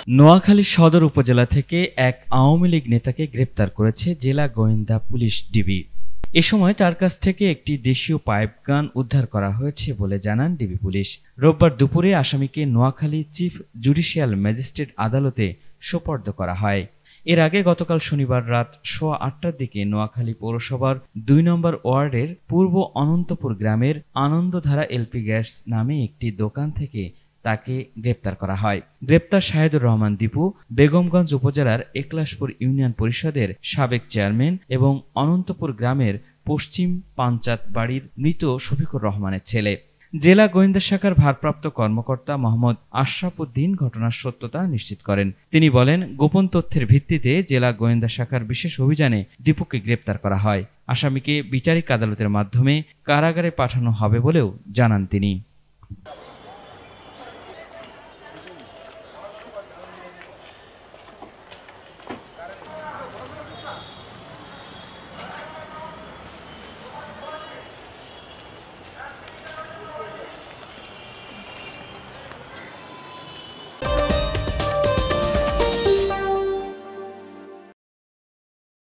নোয়াখালী সদর উপজেলা থেকে এক আওয়ামী লীগ নেতাকে গ্রেপ্তার করেছে জেলা গোয়েন্দা পুলিশ ডিবি। এ সময় তার কাছ থেকে একটি দেশীয় পাইপগান উদ্ধার করা হয়েছে বলে জানান ডিবি পুলিশ। রোববার দুপুরে আসামিকে নোয়াখালী চিফ জুডিশিয়াল ম্যাজিস্ট্রেট আদালতে সোপর্দ করা হয়। এর আগে গতকাল শনিবার রাত 8:15টার দিকে নোয়াখালী পৌরসভার 2 নম্বর ওয়ার্ডের পূর্ব অনন্তপুর গ্রামের আনন্দধারা এলপি গ্যাস নামে একটি দোকান থেকে তাকে গ্রেপ্তার করা হয়। গ্রেপ্তার শাহেদুর রহমান দীপু বেগমগঞ্জ উপজেলার একলাশপুর ইউনিয়ন পরিষদের সাবেক চেয়ারম্যান এবং অনন্তপুর গ্রামের পশ্চিম পাঞ্চাত বাড়ির মৃত শফিকুর রহমানের ছেলে। জেলা গোয়েন্দা শাখার ভারপ্রাপ্ত কর্মকর্তা মোহাম্মদ আশরাফ উদ্দিন ঘটনার সত্যতা নিশ্চিত করেন। তিনি বলেন, গোপন তথ্যের ভিত্তিতে জেলা গোয়েন্দা শাখার বিশেষ অভিযানে দীপুকে গ্রেপ্তার করা হয়। আসামিকে বিচারিক আদালতের মাধ্যমে কারাগারে পাঠানো হবে বলেও জানান তিনি।